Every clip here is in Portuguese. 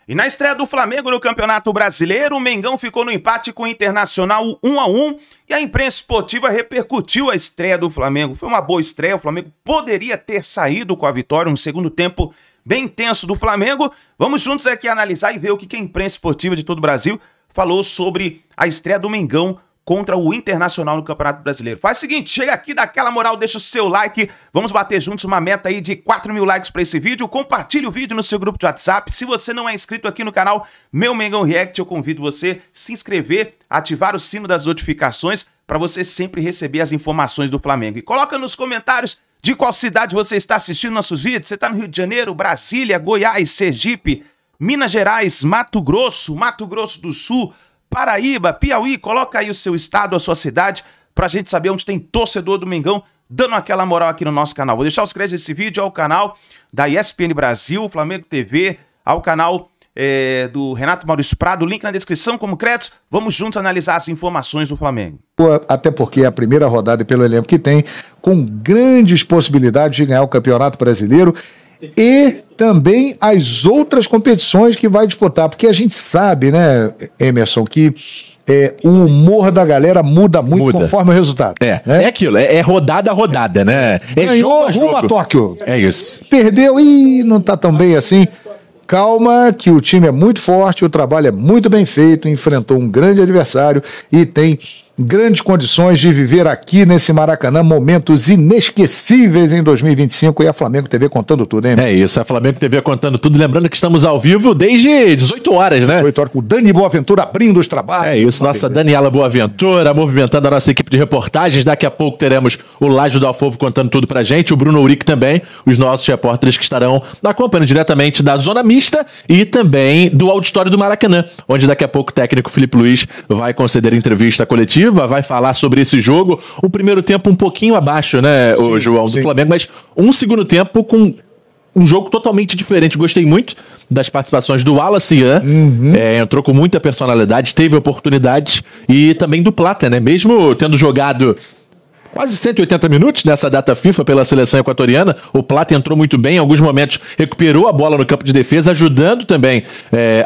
E na estreia do Flamengo no Campeonato Brasileiro, o Mengão ficou no empate com o Internacional 1-1 e a imprensa esportiva repercutiu a estreia do Flamengo. Foi uma boa estreia, o Flamengo poderia ter saído com a vitória, um segundo tempo bem intenso do Flamengo. Vamos juntos aqui analisar e ver o que a imprensa esportiva de todo o Brasil falou sobre a estreia do Mengão contra o Internacional no Campeonato Brasileiro. Faz o seguinte, chega aqui, dá aquela moral, deixa o seu like, vamos bater juntos uma meta aí de 4.000 likes para esse vídeo, compartilhe o vídeo no seu grupo de WhatsApp. Se você não é inscrito aqui no canal Meu Mengão React, eu convido você a se inscrever, ativar o sino das notificações para você sempre receber as informações do Flamengo. E coloca nos comentários de qual cidade você está assistindo nossos vídeos. Você está no Rio de Janeiro, Brasília, Goiás, Sergipe, Minas Gerais, Mato Grosso do Sul, Paraíba, Piauí, coloca aí o seu estado, a sua cidade, pra gente saber onde tem torcedor do Mengão, dando aquela moral aqui no nosso canal. Vou deixar os créditos desse vídeo ao canal da ESPN Brasil, Flamengo TV, ao canal do Renato Maurício Prado, link na descrição como créditos. Vamos juntos analisar as informações do Flamengo. Até porque é a primeira rodada e pelo elenco que tem, com grandes possibilidades de ganhar o Campeonato Brasileiro e também as outras competições que vai disputar, porque a gente sabe, né, Emerson, que o humor da galera muda muito conforme o resultado. É aquilo, é rodada a rodada, né? Ganhou rumo a Tóquio. É isso. Perdeu e não tá tão bem assim. Calma, que o time é muito forte, o trabalho é muito bem feito, enfrentou um grande adversário e tem grandes condições de viver aqui nesse Maracanã momentos inesquecíveis em 2025 e a Flamengo TV contando tudo, hein? É isso, a Flamengo TV contando tudo, lembrando que estamos ao vivo desde 18 horas, né? 18 horas com o Dani Boaventura abrindo os trabalhos. É isso, nossa Daniela Boaventura movimentando a nossa equipe de reportagens, daqui a pouco teremos o Lágio do Alfovo contando tudo pra gente, o Bruno Uric também, os nossos repórteres que estarão acompanhando diretamente da Zona Mista e também do auditório do Maracanã, onde daqui a pouco o técnico Felipe Luiz vai conceder entrevista coletiva, vai falar sobre esse jogo. O primeiro tempo um pouquinho abaixo, né, o João, do Flamengo, mas um segundo tempo com um jogo totalmente diferente. Gostei muito das participações do Wallace, entrou com muita personalidade, teve oportunidades, e também do Plata, né, mesmo tendo jogado quase 180 minutos nessa data FIFA pela seleção equatoriana, o Plata entrou muito bem, em alguns momentos recuperou a bola no campo de defesa, ajudando também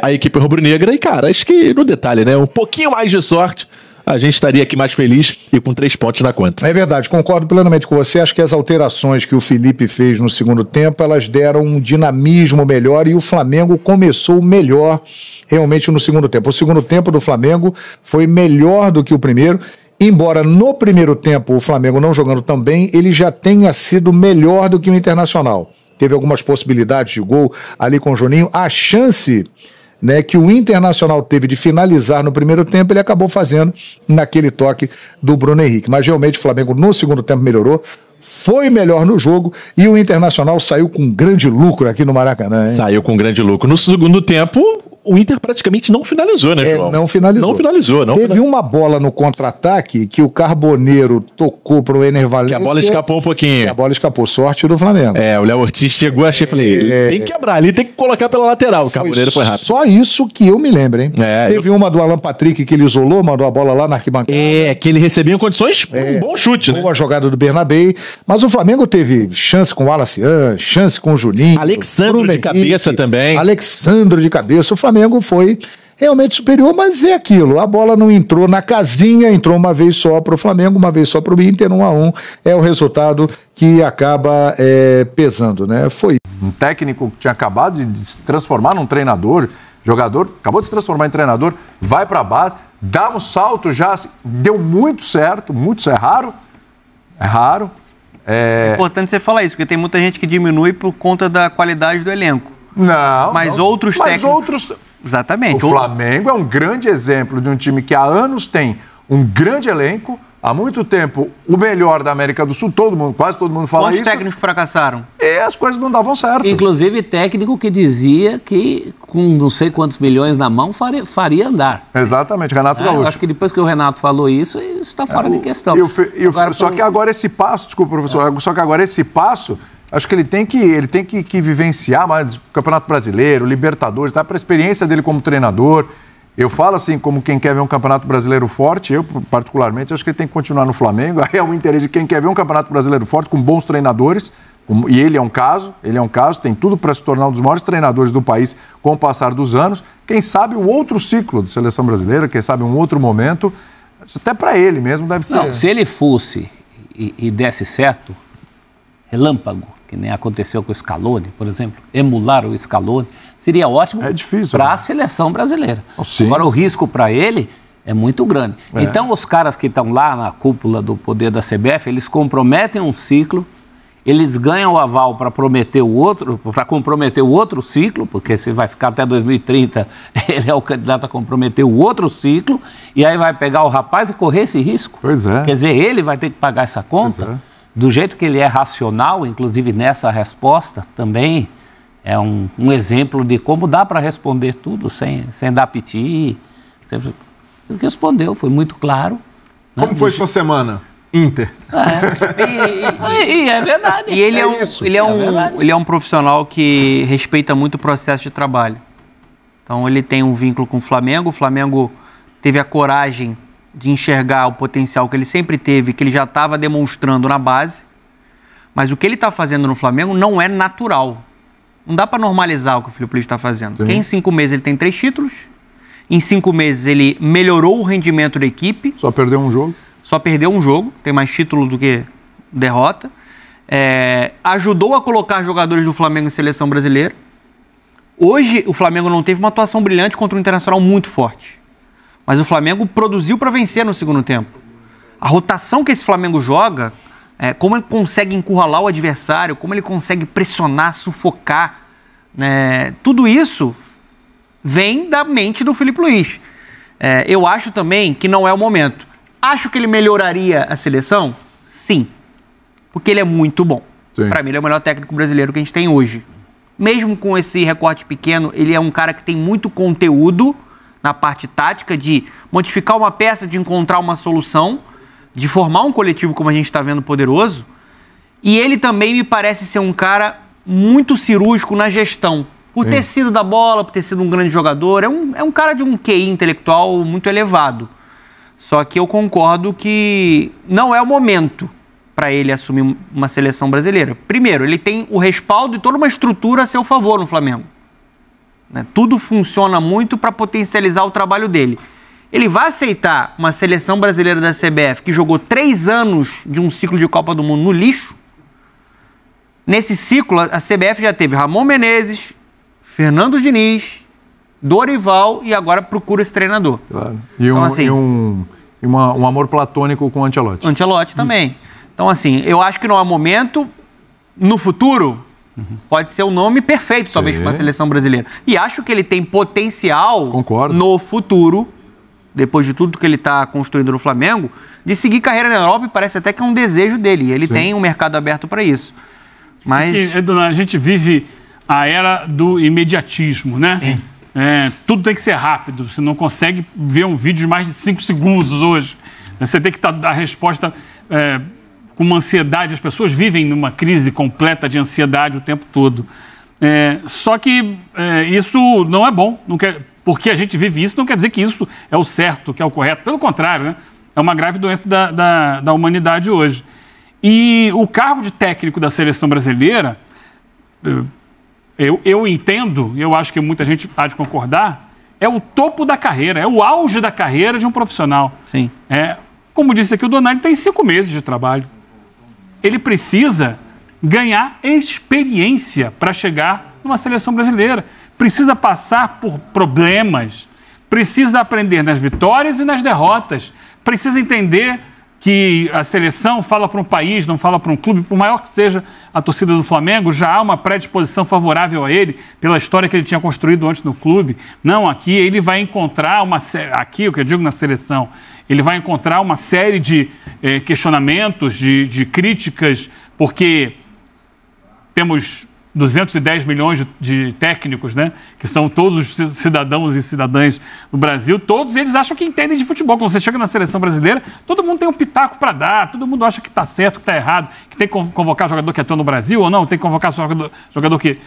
a equipe rubro-negra, e cara, acho que no detalhe, né, um pouquinho mais de sorte, a gente estaria aqui mais feliz e com 3 pontos na conta. É verdade, concordo plenamente com você. Acho que as alterações que o Felipe fez no segundo tempo, elas deram um dinamismo melhor e o Flamengo começou melhor realmente no segundo tempo. O segundo tempo do Flamengo foi melhor do que o primeiro, embora no primeiro tempo o Flamengo não jogando tão bem, ele já tenha sido melhor do que o Internacional. Teve algumas possibilidades de gol ali com o Juninho. A chance, né, que o Internacional teve de finalizar no primeiro tempo, ele acabou fazendo naquele toque do Bruno Henrique. Mas realmente o Flamengo no segundo tempo melhorou, foi melhor no jogo e o Internacional saiu com grande lucro aqui no Maracanã, hein? Saiu com grande lucro. No segundo tempo, o Inter praticamente não finalizou, né, João? Não finalizou. Teve uma bola no contra-ataque que o Carboneiro tocou pro Ener Valencia. Que a bola escapou um pouquinho. A bola escapou, sorte do Flamengo. O Léo Ortiz chegou, achei, falei, tem que quebrar ali, tem que colocar pela lateral. O Carboneiro foi rápido. Só isso que eu me lembro, hein? Teve uma do Alan Patrick que ele isolou, mandou a bola lá na arquibancada. Que ele recebia em condições, um bom chute, né? Boa jogada do Bernabé, mas o Flamengo teve chance com o Wallace, chance com o Juninho. Alexandre de cabeça também. Alexandre de cabeça. O Flamengo foi realmente superior, mas é aquilo, a bola não entrou na casinha, entrou uma vez só para o Flamengo, uma vez só para o Inter, 1-1, é o resultado que acaba pesando, né? Foi um técnico que tinha acabado de se transformar num treinador, jogador, acabou de se transformar em treinador, vai para a base, dá um salto já, deu muito certo, é raro. É importante você falar isso, porque tem muita gente que diminui por conta da qualidade do elenco. Mas outros técnicos... Exatamente. O Flamengo é um grande exemplo de um time que há anos tem um grande elenco, há muito tempo o melhor da América do Sul, quase todo mundo fala isso. Quantos técnicos fracassaram? E as coisas não davam certo. Inclusive técnico que dizia que com não sei quantos milhões na mão faria andar. Exatamente, Renato Gaúcho. Acho que depois que o Renato falou isso está fora de questão. Só que agora esse passo, desculpa, professor, só que agora esse passo... Acho que ele tem que vivenciar mais o Campeonato Brasileiro, Libertadores, tá? Para a experiência dele como treinador. Eu falo assim, como quem quer ver um Campeonato Brasileiro forte, eu particularmente acho que ele tem que continuar no Flamengo. É o interesse de quem quer ver um Campeonato Brasileiro forte, com bons treinadores, E ele é um caso, tem tudo para se tornar um dos maiores treinadores do país com o passar dos anos. Quem sabe o outro ciclo de seleção brasileira, quem sabe um outro momento, até para ele mesmo deve ser. Não, se ele fosse e desse certo, relâmpago, que nem aconteceu com o Scaloni, por exemplo, emular o Scaloni, seria ótimo para a seleção brasileira. Sim, agora, o risco para ele é muito grande. Então, os caras que estão lá na cúpula do poder da CBF, eles comprometem um ciclo, eles ganham o aval para comprometer o outro ciclo, porque se vai ficar até 2030, ele é o candidato a comprometer o outro ciclo, e aí vai pegar o rapaz e correr esse risco. Pois é. Quer dizer, ele vai ter que pagar essa conta. Do jeito que ele é racional, inclusive nessa resposta, também é um exemplo de como dá para responder tudo sem dar piti. Ele respondeu, foi muito claro. Como foi sua semana? Inter. E é verdade. E ele é um profissional que respeita muito o processo de trabalho. Então ele tem um vínculo com o Flamengo teve a coragem de enxergar o potencial que ele sempre teve, que ele já estava demonstrando na base, mas o que ele está fazendo no Flamengo não é natural. Não dá para normalizar o que o Filipe Luís está fazendo. Porque em 5 meses ele tem 3 títulos, em 5 meses ele melhorou o rendimento da equipe. Só perdeu um jogo. Tem mais título do que derrota. Ajudou a colocar jogadores do Flamengo em seleção brasileira. Hoje, o Flamengo não teve uma atuação brilhante contra um Internacional muito forte. Mas o Flamengo produziu para vencer no segundo tempo. A rotação que esse Flamengo joga, como ele consegue encurralar o adversário, como ele consegue pressionar, sufocar, tudo isso vem da mente do Filipe Luís. Eu acho também que não é o momento. Acho que ele melhoraria a seleção? Sim. Porque ele é muito bom. Para mim, ele é o melhor técnico brasileiro que a gente tem hoje. Mesmo com esse recorte pequeno, ele é um cara que tem muito conteúdo na parte tática de modificar uma peça, de encontrar uma solução, de formar um coletivo como a gente está vendo poderoso. E ele também me parece ser um cara muito cirúrgico na gestão. Por ter sido da bola, por ter sido um grande jogador. É um cara de um QI intelectual muito elevado. Só que eu concordo que não é o momento para ele assumir uma seleção brasileira. Primeiro, ele tem o respaldo e toda uma estrutura a seu favor no Flamengo. Tudo funciona muito para potencializar o trabalho dele. Ele vai aceitar uma seleção brasileira da CBF que jogou 3 anos de um ciclo de Copa do Mundo no lixo? Nesse ciclo, a CBF já teve Ramon Menezes, Fernando Diniz, Dorival e agora procura esse treinador. Claro. E um amor platônico com o Ancelotti. Ancelotti também. Então, assim, eu acho que não é momento. No futuro, pode ser o nome perfeito, talvez, para a seleção brasileira. E acho que ele tem potencial no futuro, depois de tudo que ele está construindo no Flamengo, de seguir carreira na Europa, e parece até que é um desejo dele. E ele tem um mercado aberto para isso. Mas a gente vive a era do imediatismo, né? Sim. Tudo tem que ser rápido. Você não consegue ver um vídeo de mais de 5 segundos hoje. Você tem que dar a resposta com uma ansiedade. As pessoas vivem numa crise completa de ansiedade o tempo todo. Só que isso não é bom. Porque a gente vive isso, não quer dizer que isso é o certo, que é o correto. Pelo contrário, né? É uma grave doença da humanidade hoje. E o cargo de técnico da seleção brasileira, eu entendo, eu acho que muita gente há de concordar, é o topo da carreira, é o auge da carreira de um profissional. Sim. Como disse aqui o Donadi, tem 5 meses de trabalho. Ele precisa ganhar experiência para chegar numa seleção brasileira. Precisa passar por problemas, precisa aprender nas vitórias e nas derrotas, precisa entender que a seleção fala para um país, não fala para um clube, por maior que seja a torcida do Flamengo, já há uma predisposição favorável a ele, pela história que ele tinha construído antes no clube. Não, aqui ele vai encontrar aqui o que eu digo na seleção, ele vai encontrar uma série de questionamentos, de críticas, porque temos 210 milhões de técnicos, né? Que são todos os cidadãos e cidadãs do Brasil, todos eles acham que entendem de futebol. Quando você chega na seleção brasileira, todo mundo tem um pitaco para dar, todo mundo acha que está certo, que está errado, que tem que convocar jogador que atua no Brasil ou não, tem que convocar jogador que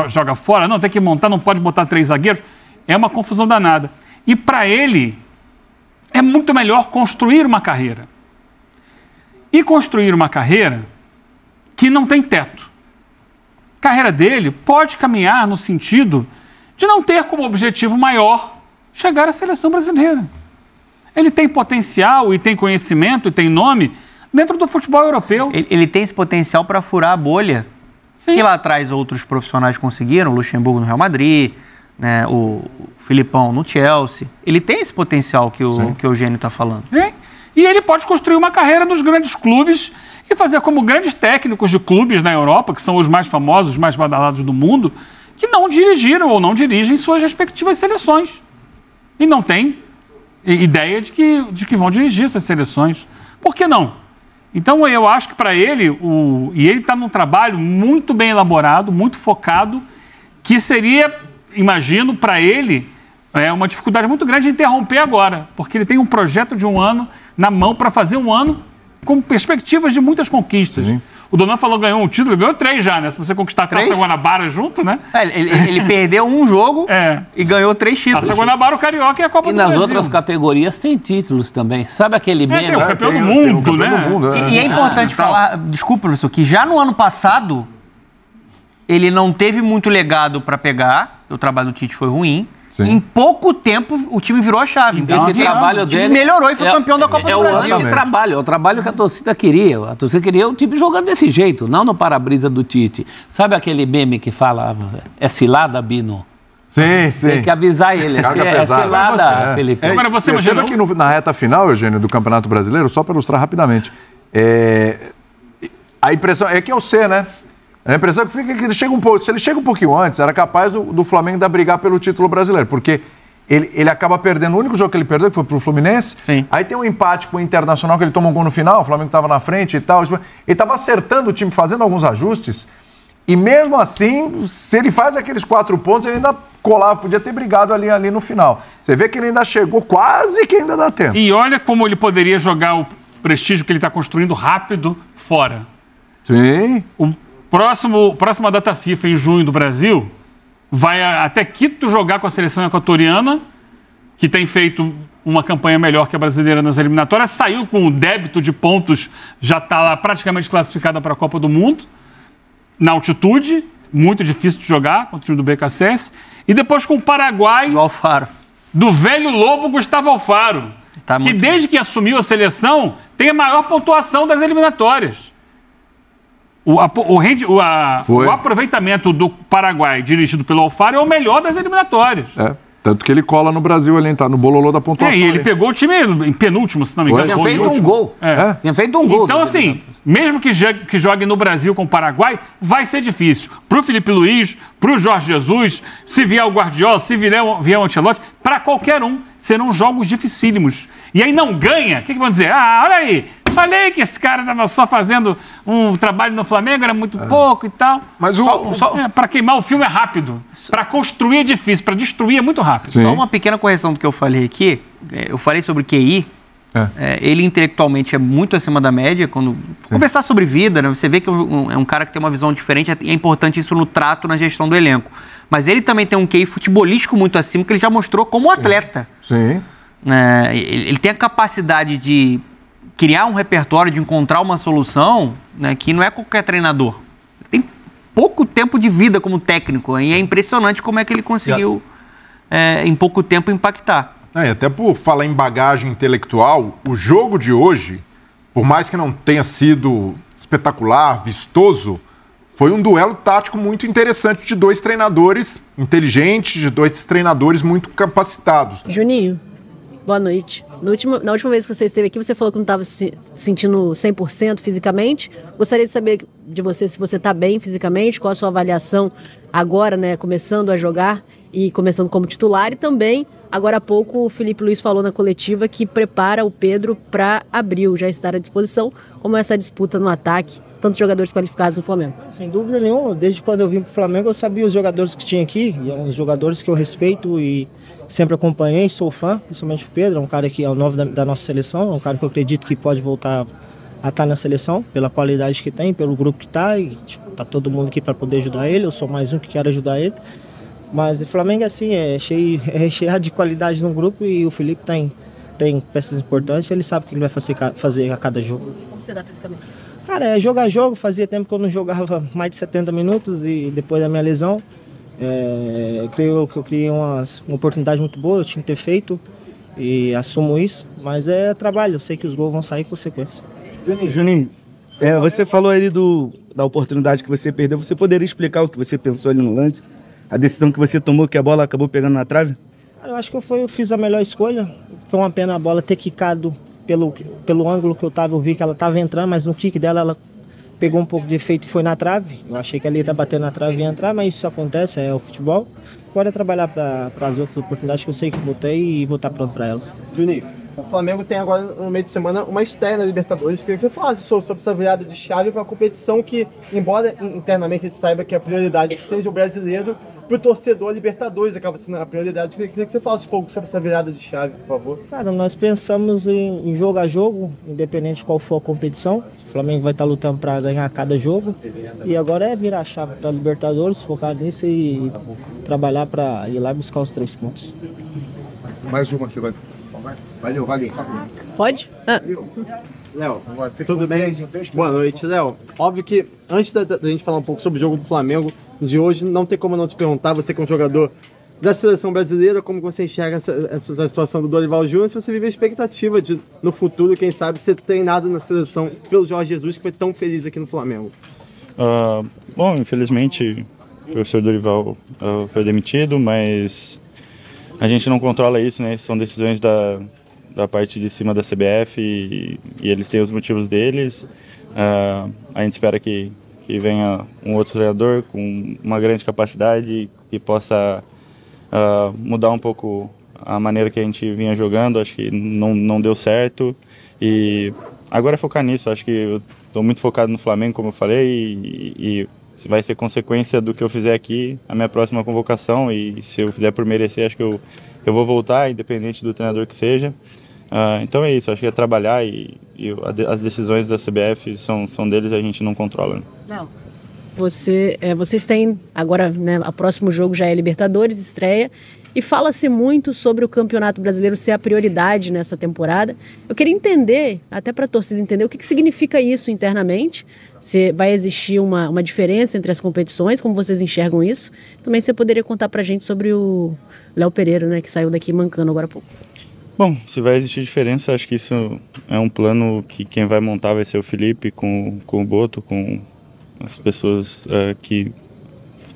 joga fora, não, tem que montar, não pode botar 3 zagueiros. É uma confusão danada. E para ele, é muito melhor construir uma carreira. E construir uma carreira que não tem teto. carreira dele pode caminhar no sentido de não ter como objetivo maior chegar à seleção brasileira. Ele tem potencial e tem conhecimento e tem nome dentro do futebol europeu. Ele tem esse potencial para furar a bolha. Sim. Que lá atrás outros profissionais conseguiram, o Luxemburgo no Real Madrid, né, o Filipão no Chelsea. Ele tem esse potencial que o Eugênio está falando. E ele pode construir uma carreira nos grandes clubes e fazer como grandes técnicos de clubes na Europa, que são os mais famosos, os mais badalados do mundo, que não dirigiram ou não dirigem suas respectivas seleções. E não tem ideia de que vão dirigir essas seleções. Por que não? Então, eu acho que para ele, e ele está num trabalho muito bem elaborado, muito focado, que seria, imagino, para ele, uma dificuldade muito grande de interromper agora, porque ele tem um projeto de um ano na mão para fazer um ano com perspectivas de muitas conquistas. Sim. O Donan falou que ganhou um título, ele ganhou 3 já, né? Se você conquistar a Taça Guanabara junto, né? Ele perdeu um jogo e ganhou 3 títulos. Taça Guanabara, o Carioca e a Copa do Brasil. Brasil. E nas outras categorias tem títulos também. Sabe aquele meme? Tem o campeão do mundo, né? E é importante falar, desculpa, professor, que já no ano passado ele não teve muito legado para pegar, o trabalho do Tite foi ruim. Sim. Em pouco tempo, o time virou a chave. Então, esse trabalho dele melhorou e foi campeão da Copa do Brasil. É o trabalho que a torcida queria. A torcida queria o time jogando desse jeito, não no para-brisa do Tite. Sabe aquele meme que fala, é cilada, Bino? Sim. Tem que avisar ele. É cilada, Felipe. Agora você imagina que na reta final, Eugênio, do Campeonato Brasileiro, só para ilustrar rapidamente, a impressão é que é o C, né? A impressão que fica é que ele chega se ele chega um pouquinho antes, era capaz do Flamengo ainda brigar pelo título brasileiro, porque ele acaba perdendo o único jogo que ele perdeu, que foi pro Fluminense. Sim. Aí tem um empate com o Internacional, que ele toma um gol no final, o Flamengo estava na frente e tal. Ele estava acertando o time, fazendo alguns ajustes, e mesmo assim, se ele faz aqueles 4 pontos, ele ainda colava, podia ter brigado ali no final. Você vê que ele ainda chegou, quase que ainda dá tempo. E olha como ele poderia jogar o prestígio que ele está construindo rápido fora. Sim. Próxima data FIFA em junho do Brasil, vai até Quito jogar com a seleção equatoriana, que tem feito uma campanha melhor que a brasileira nas eliminatórias, saiu com o débito de pontos, já está lá praticamente classificada para a Copa do Mundo, na altitude, muito difícil de jogar contra o time do BKSS, e depois com o Paraguai, do Alfaro, do velho lobo Gustavo Alfaro, que desde que assumiu a seleção tem a maior pontuação das eliminatórias. O aproveitamento do Paraguai dirigido pelo Alfaro é o melhor das eliminatórias. Tanto que ele cola no Brasil, ele tá no bololô da pontuação. E ele pegou o time em penúltimo, se não me engano. Tinha feito um gol. Tinha feito um gol. Então, assim, mesmo que jogue no Brasil com o Paraguai, vai ser difícil. Pro Felipe Luiz, pro Jorge Jesus, se vier o Guardiola, se vier o Ancelotti, para qualquer um, serão jogos dificílimos. E aí não ganha, o que vão dizer? Olha aí, falei que esse cara estava só fazendo um trabalho no Flamengo, era muito pouco e tal. Mas para queimar o filme é rápido. Para construir é difícil, para destruir é muito rápido. Só uma pequena correção do que eu falei aqui. Eu falei sobre QI. Ele intelectualmente é muito acima da média. Quando conversar sobre vida, né, você vê que é um cara que tem uma visão diferente. É importante isso no trato, na gestão do elenco. Mas ele também tem um QI futebolístico muito acima, que ele já mostrou como atleta. Sim. Ele tem a capacidade de criar um repertório, de encontrar uma solução, né, que não é qualquer treinador. Tem pouco tempo de vida como técnico, e é impressionante como é que ele conseguiu, em pouco tempo, impactar. Até por falar em bagagem intelectual, o jogo de hoje, por mais que não tenha sido espetacular, vistoso, foi um duelo tático muito interessante de 2 treinadores inteligentes, de 2 treinadores muito capacitados. Juninho, boa noite. Na última vez que você esteve aqui, você falou que não estava se sentindo 100% fisicamente. Gostaria de saber de você se você está bem fisicamente, qual a sua avaliação agora, né, começando a jogar e começando como titular. E também, agora há pouco, o Felipe Luiz falou na coletiva que prepara o Pedro para abril, já estar à disposição. Como é essa disputa no ataque, tantos jogadores qualificados no Flamengo? Sem dúvida nenhuma, desde quando eu vim para o Flamengo, eu sabia os jogadores que tinha aqui, e os jogadores que eu respeito e sempre acompanhei, sou fã, principalmente o Pedro, é um cara que é o novo da nossa seleção, é um cara que eu acredito que pode voltar a estar na seleção, pela qualidade que tem, pelo grupo que está, e tá todo mundo aqui para poder ajudar ele, eu sou mais um que quero ajudar ele. Mas o Flamengo é assim, é recheado de qualidade no grupo, e o Felipe tem peças importantes, ele sabe o que ele vai fazer a cada jogo. Como você dá fisicamente? Cara, é jogar jogo. Fazia tempo que eu não jogava mais de 70 minutos e depois da minha lesão, creio que eu criei uma oportunidade muito boa, eu tinha que ter feito e assumo isso, mas é trabalho, eu sei que os gols vão sair com sequência. Juninho, você falou ali da oportunidade que você perdeu, você poderia explicar o que você pensou ali no lance, a decisão que você tomou, que a bola acabou pegando na trave? Eu acho que eu fiz a melhor escolha, foi uma pena a bola ter quicado pelo ângulo que eu tava, eu vi que ela estava entrando, mas no kick dela ela pegou um pouco de efeito e foi na trave. Eu achei que ali ia batendo na trave e ia entrar, mas isso acontece, é o futebol. Agora é trabalhar para as outras oportunidades que eu sei que botei e vou estar pronto para elas. Juninho, o Flamengo tem agora no meio de semana uma estreia na Libertadores. Queria que você falasse sobre essa virada de chave para uma competição que, embora internamente a gente saiba que a prioridade seja o brasileiro, para o torcedor, a Libertadores acaba sendo a prioridade. Queria que você falasse um pouco sobre essa virada de chave, por favor. Cara, nós pensamos em jogo a jogo, independente de qual for a competição. O Flamengo vai estar lutando para ganhar cada jogo. E agora é virar a chave para a Libertadores, focar nisso e trabalhar para ir lá buscar os 3 pontos. Mais uma aqui, vai. Valeu. Pode? Léo, tudo bem? Boa noite, Léo. Óbvio que antes da gente falar um pouco sobre o jogo do Flamengo de hoje, não tem como não te perguntar, você que é um jogador da seleção brasileira, como você enxerga essa situação do Dorival Júnior, se você vive a expectativa de, no futuro, quem sabe, ser treinado na seleção pelo Jorge Jesus, que foi tão feliz aqui no Flamengo. Bom, infelizmente, o professor Dorival foi demitido, mas a gente não controla isso, né? São decisões da parte de cima da CBF e eles têm os motivos deles. A gente espera que venha um outro treinador com uma grande capacidade que possa mudar um pouco a maneira que a gente vinha jogando. Acho que não deu certo e agora é focar nisso. Acho que eu estou muito focado no Flamengo, como eu falei, e vai ser consequência do que eu fizer aqui a minha próxima convocação, e se eu fizer por merecer, acho que eu vou voltar, independente do treinador que seja. Então é isso, acho que é trabalhar e as decisões da CBF são deles, a gente não controla. Léo, vocês têm agora, né, o próximo jogo já é Libertadores, estreia, e fala-se muito sobre o Campeonato Brasileiro ser a prioridade nessa temporada. Eu queria entender, até para a torcida entender, o que significa isso internamente, se vai existir uma diferença entre as competições, como vocês enxergam isso. Também você poderia contar para a gente sobre o Léo Pereira, né, que saiu daqui mancando agora há pouco. Bom, se vai existir diferença, acho que isso é um plano que quem vai montar vai ser o Felipe com o Boto, com as pessoas que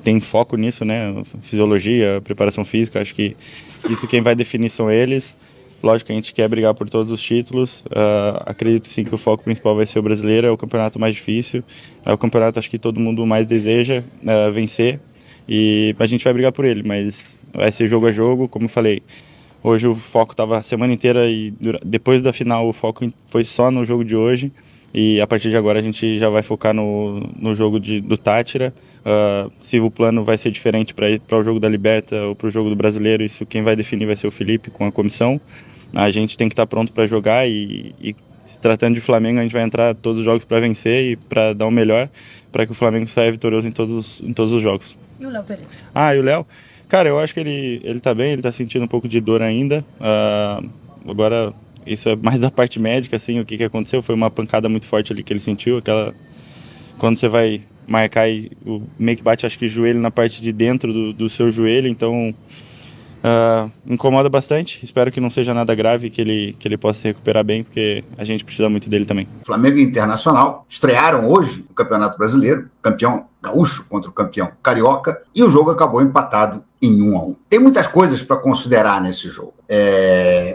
têm foco nisso, né? Fisiologia, preparação física, acho que isso quem vai definir são eles. Lógico que a gente quer brigar por todos os títulos, acredito sim que o foco principal vai ser o brasileiro, é o campeonato mais difícil, é o campeonato acho que todo mundo mais deseja vencer, e a gente vai brigar por ele, mas vai ser jogo a jogo, como eu falei. Hoje o foco estava a semana inteira e depois da final o foco foi só no jogo de hoje, e a partir de agora a gente já vai focar no jogo do Tátira. Se o plano vai ser diferente para o jogo da Liberta ou para o jogo do Brasileiro, isso quem vai definir vai ser o Felipe com a comissão. A gente tem que estar pronto para jogar e se tratando de Flamengo, a gente vai entrar todos os jogos para vencer e para dar o melhor, para que o Flamengo saia vitorioso em todos os jogos. E o Léo Pereira? E o Léo? Cara, eu acho que ele tá bem, ele tá sentindo um pouco de dor ainda. Agora, isso é mais da parte médica, assim, o que aconteceu. Foi uma pancada muito forte ali que ele sentiu, quando você vai marcar e o meio que bate, acho que joelho na parte de dentro do seu joelho, então incomoda bastante. Espero que não seja nada grave, que ele possa se recuperar bem, porque a gente precisa muito dele também. Flamengo e Internacional estrearam hoje o Campeonato Brasileiro, campeão gaúcho contra o campeão carioca, e o jogo acabou empatado em 1-1. Tem muitas coisas para considerar nesse jogo.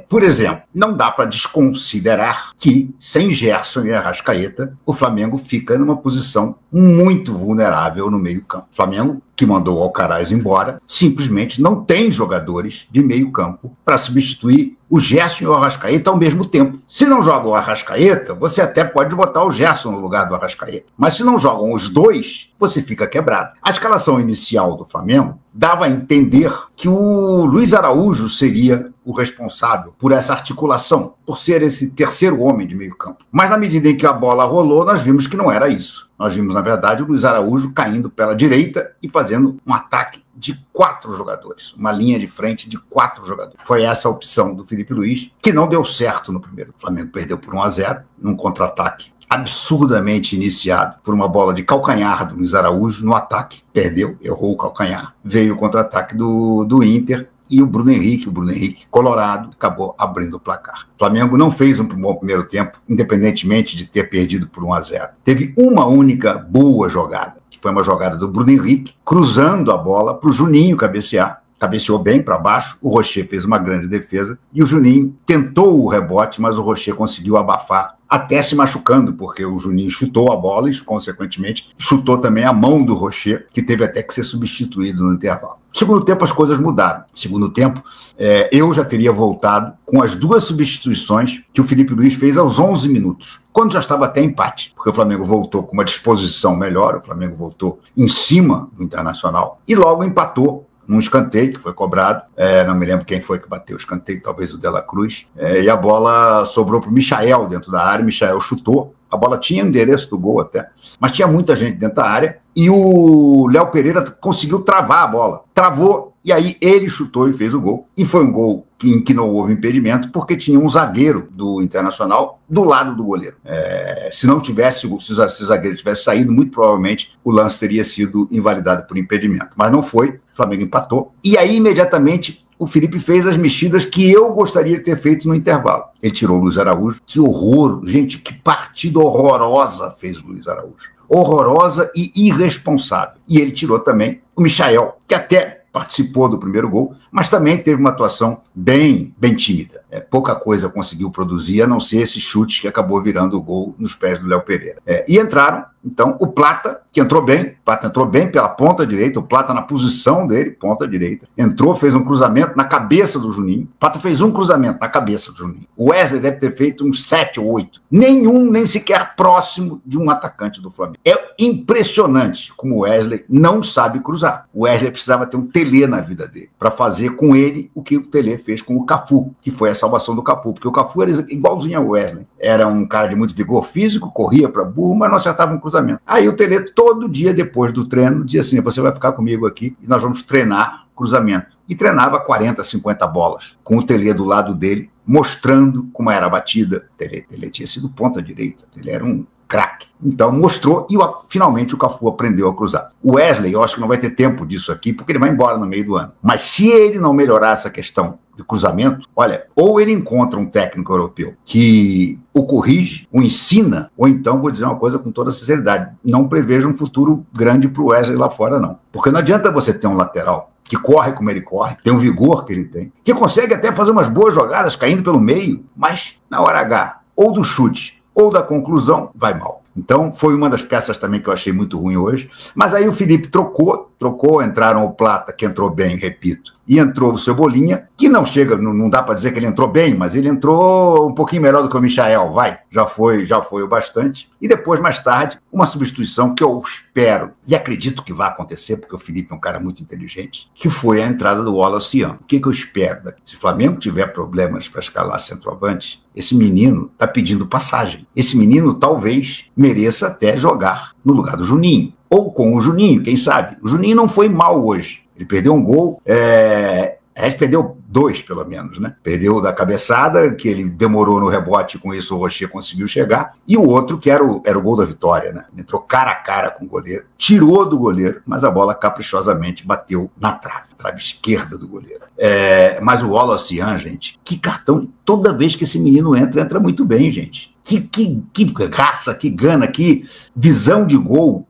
Por exemplo, não dá para desconsiderar que, sem Gerson e Arrascaeta, o Flamengo fica numa posição muito vulnerável no meio-campo. O Flamengo, que mandou o Alcaraz embora, simplesmente não tem jogadores de meio-campo para substituir o Gerson e o Arrascaeta ao mesmo tempo. Se não joga o Arrascaeta, você até pode botar o Gerson no lugar do Arrascaeta. Mas se não jogam os dois, você fica quebrado. A escalação inicial do Flamengo dava a entender que o Luiz Araújo seria o responsável por essa articulação, por ser esse terceiro homem de meio campo. Mas na medida em que a bola rolou, nós vimos que não era isso. Nós vimos, na verdade, o Luiz Araújo caindo pela direita e fazendo um ataque de 4 jogadores, uma linha de frente de 4 jogadores. Foi essa a opção do Felipe Luiz, que não deu certo no primeiro. O Flamengo perdeu por 1-0, num contra-ataque absurdamente iniciado por uma bola de calcanhar do Luiz Araújo no ataque, perdeu, errou o calcanhar, veio o contra-ataque do Inter e o Bruno Henrique colorado, acabou abrindo o placar. O Flamengo não fez um bom primeiro tempo, independentemente de ter perdido por 1-0. Teve uma única boa jogada, que foi uma jogada do Bruno Henrique, cruzando a bola para o Juninho cabecear. Cabeceou bem para baixo, o Rocher fez uma grande defesa e o Juninho tentou o rebote, mas o Rocher conseguiu abafar, até se machucando, porque o Juninho chutou a bola e, consequentemente, chutou também a mão do Rocher, que teve até que ser substituído no intervalo. No segundo tempo, as coisas mudaram. No segundo tempo, eu já teria voltado com as 2 substituições que o Felipe Luiz fez aos 11 minutos, quando já estava até empate, porque o Flamengo voltou com uma disposição melhor, o Flamengo voltou em cima do Internacional e logo empatou num escanteio que foi cobrado, não me lembro quem foi que bateu o escanteio, talvez o Dela Cruz, e a bola sobrou para o Michael dentro da área, o Michael chutou, a bola tinha o endereço do gol até, mas tinha muita gente dentro da área, e o Léo Pereira conseguiu travar a bola, travou, e aí ele chutou e fez o gol, e foi um gol em que não houve impedimento, porque tinha um zagueiro do Internacional do lado do goleiro. Se o zagueiro tivesse saído, muito provavelmente o lance teria sido invalidado por impedimento, mas não foi, o Flamengo empatou, e aí imediatamente o Felipe fez as mexidas que eu gostaria de ter feito no intervalo. Ele tirou o Luiz Araújo, que horror, gente, que partida horrorosa fez o Luiz Araújo. Horrorosa e irresponsável. E ele tirou também o Michael, que até participou do primeiro gol, mas também teve uma atuação bem tímida. Pouca coisa conseguiu produzir, a não ser esse chute que acabou virando o gol nos pés do Léo Pereira. E entraram, então, o Plata, que entrou bem, pela ponta direita, o Plata na posição dele, ponta direita, entrou, fez um cruzamento na cabeça do Juninho. O Plata fez um cruzamento na cabeça do Juninho. O Wesley deve ter feito uns 7 ou 8. Nenhum, nem sequer próximo de um atacante do Flamengo. É impressionante como o Wesley não sabe cruzar. O Wesley precisava ter um Telê na vida dele, para fazer com ele o que o Telê fez com o Cafu, que foi a salvação do Cafu, porque o Cafu era igualzinho ao Wesley. Era um cara de muito vigor físico, corria para burro, mas não acertava um cruzamento. Aí o Telê, todo dia depois do treino, dizia assim: você vai ficar comigo aqui e nós vamos treinar cruzamento. E treinava 40, 50 bolas, com o Telê do lado dele, mostrando como era a batida. Telê tinha sido ponta direita, ele era um craque. Então mostrou e finalmente o Cafu aprendeu a cruzar. O Wesley, eu acho que não vai ter tempo disso aqui, porque ele vai embora no meio do ano. Mas se ele não melhorar essa questão de cruzamento, olha, ou ele encontra um técnico europeu que o corrige, o ensina, ou então, vou dizer uma coisa com toda sinceridade, não prevejo um futuro grande para o Wesley lá fora, não. Porque não adianta você ter um lateral que corre como ele corre, tem o vigor que ele tem, que consegue até fazer umas boas jogadas caindo pelo meio, mas na hora H, ou do chute, ou da conclusão, vai mal. Então, foi uma das peças também que eu achei muito ruim hoje. Mas aí o Felipe trocou, entraram o Plata, que entrou bem, repito, e entrou o Cebolinha, que não chega, não dá para dizer que ele entrou bem, mas ele entrou um pouquinho melhor do que o Michael, já foi o bastante. E depois, mais tarde, uma substituição que eu espero, e acredito que vai acontecer, porque o Felipe é um cara muito inteligente, que foi a entrada do Wallace Young. O que eu espero? Se o Flamengo tiver problemas para escalar centroavante, esse menino está pedindo passagem. Esse menino talvez mereça até jogar no lugar do Juninho. Ou com o Juninho, quem sabe? O Juninho não foi mal hoje. Ele perdeu um gol, a gente perdeu 2, pelo menos, né? Perdeu da cabeçada, que ele demorou no rebote, com isso o Rocher conseguiu chegar, e o outro que era o gol da vitória, né? Ele entrou cara a cara com o goleiro, tirou do goleiro, mas a bola caprichosamente bateu na trave esquerda do goleiro. Mas o Wallace Young, gente, que cartão, toda vez que esse menino entra muito bem, gente. Que raça, que gana, que visão de gol.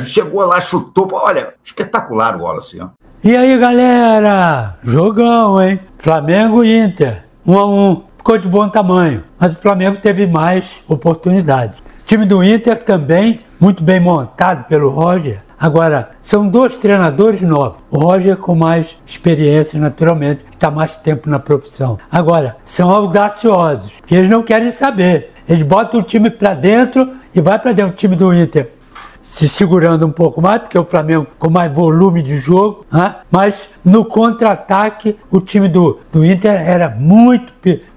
Chegou lá, chutou, olha, espetacular o Wallace Young. E aí, galera? Jogão, hein? Flamengo e Inter, 1-1. Ficou de bom tamanho, mas o Flamengo teve mais oportunidades. O time do Inter também, muito bem montado pelo Roger. Agora, são 2 treinadores novos. O Roger com mais experiência, naturalmente, que está mais tempo na profissão. Agora, são audaciosos, que eles não querem saber. Eles botam o time para dentro e vai para dentro. O time do Inter se segurando um pouco mais, porque o Flamengo com mais volume de jogo, né? Mas no contra-ataque o time do Inter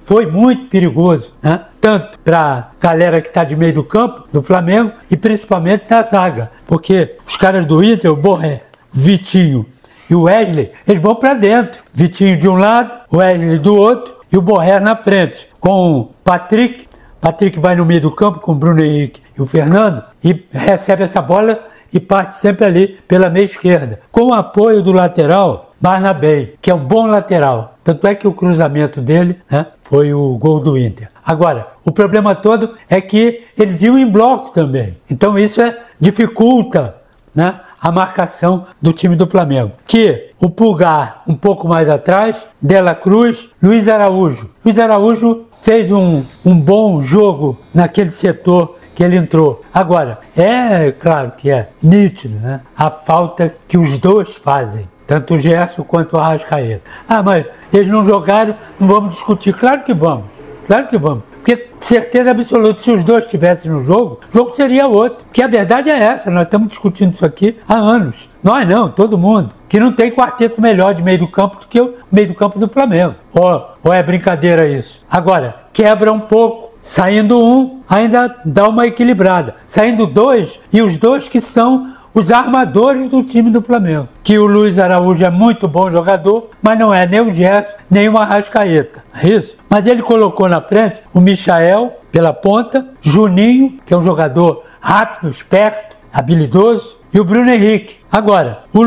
foi muito perigoso, né? Tanto para a galera que está de meio do campo do Flamengo e principalmente na zaga, porque os caras do Inter, o Borré, Vitinho e o Wesley, eles vão para dentro. Vitinho de um lado, o Wesley do outro e o Borré na frente, com o Patrick, Patrick vai no meio do campo com o Bruno Henrique e o Fernando e recebe essa bola e parte sempre ali pela meia esquerda, com o apoio do lateral Barnabé, que é um bom lateral. Tanto é que o cruzamento dele, né, foi o gol do Inter. Agora, o problema todo é que eles iam em bloco também. Então isso dificulta, né, a marcação do time do Flamengo. Que o Pulgar um pouco mais atrás, Dela Cruz, Luiz Araújo. Luiz Araújo fez um bom jogo naquele setor que ele entrou. Agora, é claro que é nítido, né, a falta que os dois fazem, tanto o Gerson quanto o Arrascaeta. Ah, mas eles não jogaram, não vamos discutir. Claro que vamos, claro que vamos. Porque certeza absoluta, se os dois estivessem no jogo, o jogo seria outro. Porque a verdade é essa, nós estamos discutindo isso aqui há anos. Nós não, todo mundo. Que não tem quarteto melhor de meio do campo do que o meio do campo do Flamengo. Ou é brincadeira isso? Agora, quebra um pouco. Saindo um, ainda dá uma equilibrada. Saindo dois, e os dois que são os armadores do time do Flamengo. Que o Luiz Araújo é muito bom jogador, mas não é nem o Gerson, nem o Arrascaeta. É isso? Mas ele colocou na frente o Michael pela ponta, Juninho, que é um jogador rápido, esperto, habilidoso, e o Bruno Henrique. Agora, o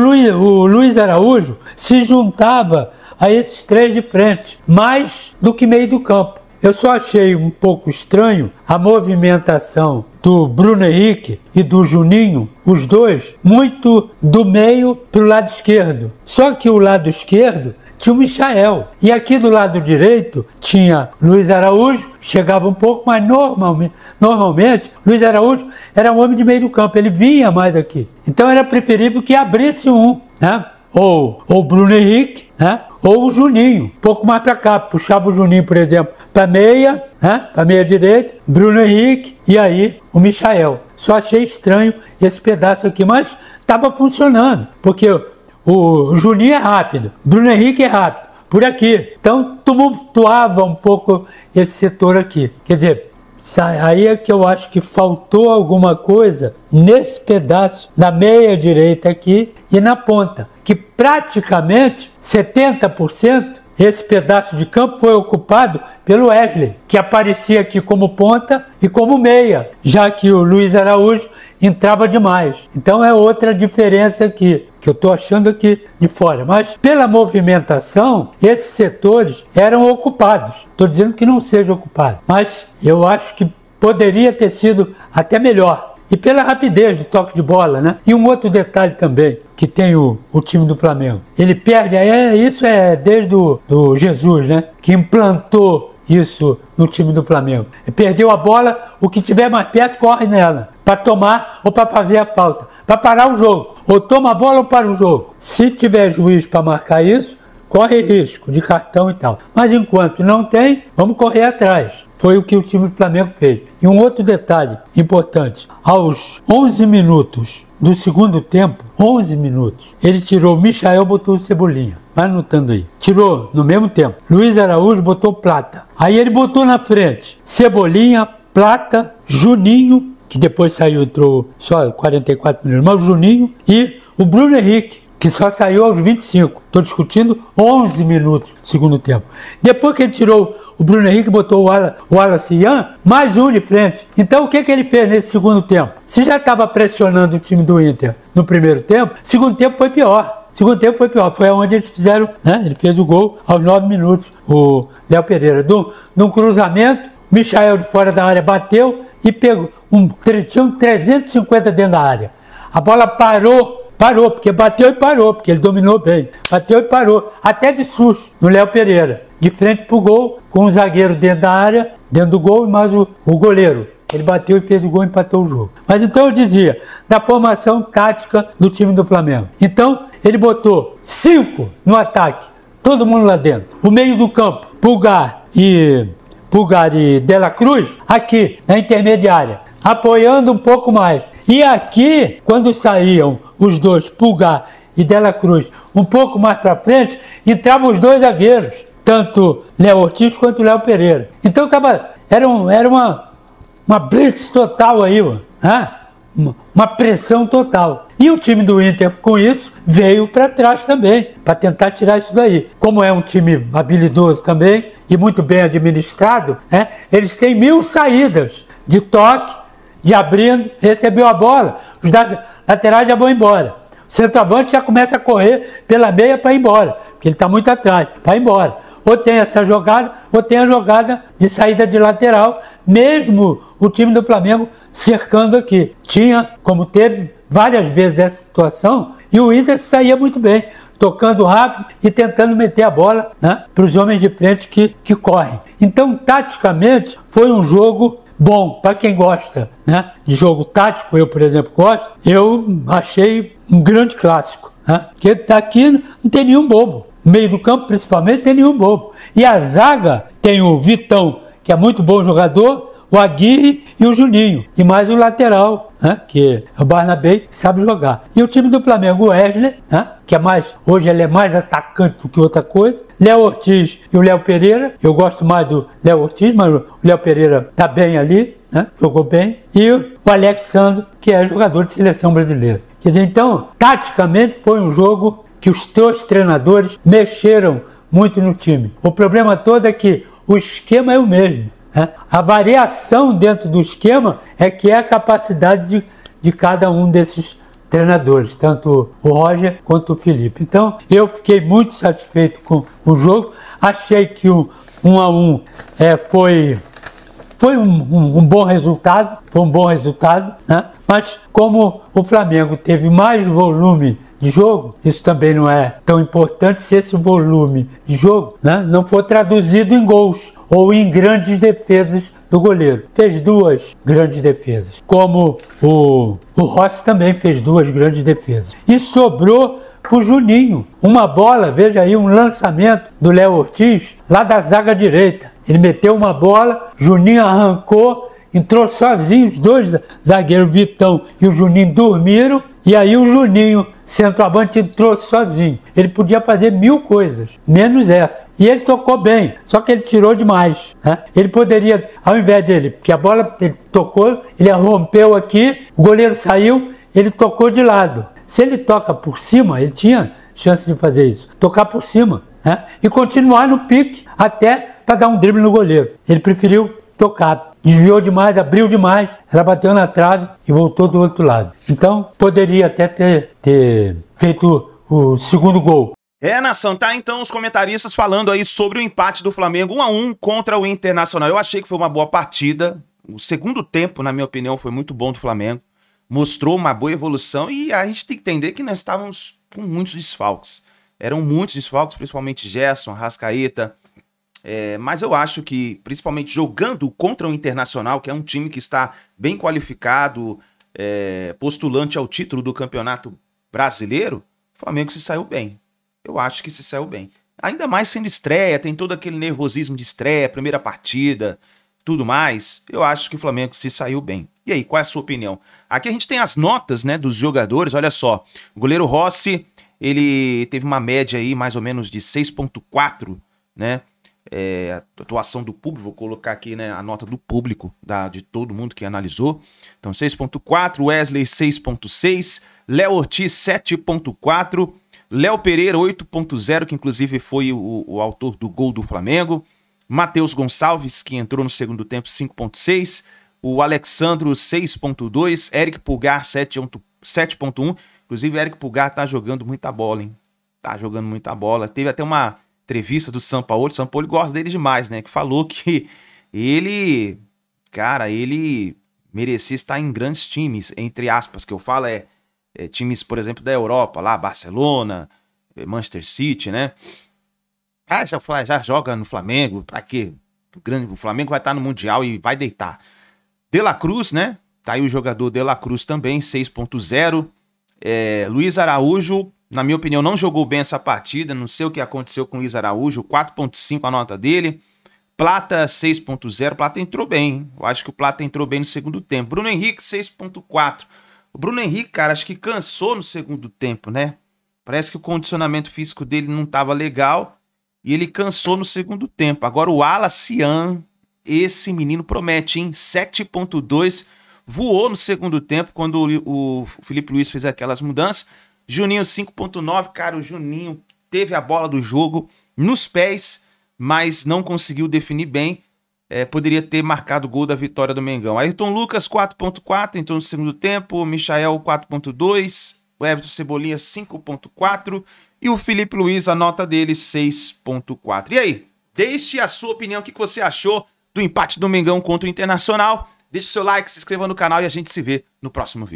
Luiz Araújo se juntava a esses três de frente, mais do que meio do campo. Eu só achei um pouco estranho a movimentação do Bruno Henrique e do Juninho, os dois, muito do meio para o lado esquerdo. Só que o lado esquerdo tinha o Michael. E aqui do lado direito tinha Luiz Araújo, chegava um pouco, mas normalmente Luiz Araújo era um homem de meio do campo, ele vinha mais aqui. Então era preferível que abrisse um, né? Ou o Bruno Henrique, né? Ou o Juninho, um pouco mais para cá, puxava o Juninho, por exemplo, para meia, né? Para meia direita, Bruno Henrique e aí o Michael. Só achei estranho esse pedaço aqui, mas estava funcionando, porque o Juninho é rápido, Bruno Henrique é rápido, por aqui. Então tumultuava um pouco esse setor aqui. Quer dizer, aí é que eu acho que faltou alguma coisa nesse pedaço da meia direita aqui e na ponta, que praticamente 70% esse pedaço de campo foi ocupado pelo Wesley, que aparecia aqui como ponta e como meia, já que o Luiz Araújo entrava demais. Então é outra diferença aqui, que eu estou achando aqui de fora. Mas pela movimentação, esses setores eram ocupados. Estou dizendo que não sejam ocupados, mas eu acho que poderia ter sido até melhor. E pela rapidez do toque de bola, né? E um outro detalhe também, que tem o time do Flamengo. Ele perde, isso é desde o Jesus, né? Que implantou isso no time do Flamengo. Ele perdeu a bola, o que tiver mais perto corre nela, para tomar ou para fazer a falta, para parar o jogo. Ou toma a bola ou para o jogo. Se tiver juiz para marcar isso, corre risco de cartão e tal. Mas enquanto não tem, vamos correr atrás. Foi o que o time do Flamengo fez. E um outro detalhe importante. Aos 11 minutos do segundo tempo, 11 minutos, ele tirou o Michael, botou o Cebolinha. Vai anotando aí. Tirou no mesmo tempo. Luiz Araújo botou Plata. Aí ele botou na frente Cebolinha, Plata, Juninho, que depois saiu, entrou só 44 minutos, mas o Juninho e o Bruno Henrique, que só saiu aos 25. Estou discutindo 11 minutos do segundo tempo. Depois que ele tirou o Bruno Henrique, botou o Wallace Ian, mais um de frente. Então o que ele fez nesse segundo tempo? Se já estava pressionando o time do Inter no primeiro tempo, segundo tempo foi pior. Segundo tempo foi pior. Foi onde eles fizeram, né? Ele fez o gol aos 9 minutos, o Léo Pereira. Num cruzamento, Michael de fora da área bateu e pegou tinha um 350 dentro da área. A bola parou, porque bateu e parou, porque ele dominou bem. Bateu e parou, até de susto, no Léo Pereira. De frente pro gol, com o zagueiro dentro da área, dentro do gol, mas o goleiro. Ele bateu e fez o gol e empatou o jogo. Mas então eu dizia, da formação tática do time do Flamengo. Então, ele botou 5 no ataque, todo mundo lá dentro. O meio do campo, Pulgar e Dela Cruz, aqui, na intermediária, apoiando um pouco mais. E aqui, quando saíam os dois, Pulgar e Dela Cruz, um pouco mais para frente, entravam os dois zagueiros, tanto Léo Ortiz quanto Léo Pereira. Então era uma blitz total aí, mano. uma pressão total. E o time do Inter, com isso, veio para trás também, para tentar tirar isso daí. Como é um time habilidoso também e muito bem administrado, né, eles têm 1000 saídas de toque, de abrindo, recebeu a bola, os laterais já vão embora. O centroavante já começa a correr pela meia para ir embora, porque ele está muito atrás, para ir embora. Ou tem essa jogada, ou tem a jogada de saída de lateral, mesmo o time do Flamengo cercando aqui. Tinha, como teve várias vezes essa situação, e o Inter saía muito bem, tocando rápido e tentando meter a bola, né, para os homens de frente que correm. Então, taticamente, foi um jogo bom para quem gosta, né, de jogo tático. Eu, por exemplo, gosto. Eu achei um grande clássico, né, porque daqui não tem nenhum bobo. No meio do campo, principalmente, tem nenhum bobo. E a zaga tem o Vitão, que é muito bom jogador, o Aguirre e o Juninho. E mais o lateral, né, que é o Barnabé, que sabe jogar. E o time do Flamengo, o Wesley, né, que é mais, hoje ele é mais atacante do que outra coisa. Léo Ortiz e o Léo Pereira. Eu gosto mais do Léo Ortiz, mas o Léo Pereira tá bem ali, né, jogou bem. E o Alexandre, que é jogador de seleção brasileira. Quer dizer, então, taticamente foi um jogo que os 2 treinadores mexeram muito no time. O problema todo é que o esquema é o mesmo, né? A variação dentro do esquema é que é a capacidade de cada um desses treinadores, tanto o Roger quanto o Felipe. Então, eu fiquei muito satisfeito com o jogo. Achei que o 1-1 foi um bom resultado, né? Mas como o Flamengo teve mais volume de jogo, isso também não é tão importante se esse volume de jogo, né, não for traduzido em gols ou em grandes defesas do goleiro. Fez 2 grandes defesas, como o Rossi também fez 2 grandes defesas. E sobrou pro Juninho uma bola, veja aí, um lançamento do Léo Ortiz lá da zaga direita. Ele meteu uma bola, Juninho arrancou, entrou sozinho, os 2 zagueiros, Vitão e o Juninho, dormiram. E aí o Juninho, centroavante, entrou sozinho. Ele podia fazer 1000 coisas, menos essa. E ele tocou bem, só que ele tirou demais, né? Ele poderia, ao invés dele, porque a bola ele tocou, ele rompeu aqui, o goleiro saiu, ele tocou de lado. Se ele toca por cima, ele tinha chance de fazer isso. Tocar por cima, né? E continuar no pique até para dar um drible no goleiro. Ele preferiu tocar. Desviou demais, abriu demais, ela bateu na trave e voltou do outro lado. Então, poderia até ter feito o segundo gol. Nação, tá então os comentaristas falando aí sobre o empate do Flamengo 1-1 contra o Internacional. Eu achei que foi uma boa partida. O segundo tempo, na minha opinião, foi muito bom do Flamengo. Mostrou uma boa evolução e a gente tem que entender que nós estávamos com muitos desfalques. Eram muitos desfalques, principalmente Gerson, Arrascaeta. Mas eu acho que, principalmente jogando contra o Internacional, que é um time que está bem qualificado, postulante ao título do Campeonato Brasileiro, o Flamengo se saiu bem. Eu acho que se saiu bem. Ainda mais sendo estreia, tem todo aquele nervosismo de estreia, primeira partida, tudo mais. Eu acho que o Flamengo se saiu bem. E aí, qual é a sua opinião? Aqui a gente tem as notas, né, dos jogadores, olha só. O goleiro Rossi, ele teve uma média aí mais ou menos de 6.4, né? A atuação do público, vou colocar aqui, né, a nota do público, de todo mundo que analisou. Então 6.4, Wesley 6.6, Léo Ortiz 7.4, Léo Pereira 8.0, que inclusive foi o autor do gol do Flamengo, Matheus Gonçalves, que entrou no segundo tempo, 5.6, o Alexandro 6.2, Eric Pulgar 7.1, inclusive Eric Pulgar tá jogando muita bola, hein? Tá jogando muita bola, teve até uma entrevista do Sampaoli, o Sampaoli gosta dele demais, né? Que falou que ele, cara, ele merecia estar em grandes times, entre aspas, que eu falo times, por exemplo, da Europa, lá, Barcelona, Manchester City, né? Já joga no Flamengo, pra quê? O Flamengo vai estar no Mundial e vai deitar. De La Cruz, né? Tá aí o jogador De La Cruz também, 6.0. Luiz Araújo, na minha opinião, não jogou bem essa partida. Não sei o que aconteceu com o Luiz Araújo. 4.5 a nota dele. Plata, 6.0. Plata entrou bem, hein? Eu acho que o Plata entrou bem no segundo tempo. Bruno Henrique, 6.4. O Bruno Henrique, cara, acho que cansou no segundo tempo, né? Parece que o condicionamento físico dele não estava legal e ele cansou no segundo tempo. Agora o Alacian, esse menino promete, hein? 7.2. voou no segundo tempo quando o Felipe Luiz fez aquelas mudanças. Juninho 5.9, cara, o Juninho teve a bola do jogo nos pés, mas não conseguiu definir bem. Poderia ter marcado o gol da vitória do Mengão. Ayrton Lucas 4.4, entrou no segundo tempo. Michael 4.2, o Everton Cebolinha 5.4 e o Felipe Luiz, a nota dele 6.4. E aí, deixe a sua opinião, o que você achou do empate do Mengão contra o Internacional. Deixe o seu like, se inscreva no canal e a gente se vê no próximo vídeo.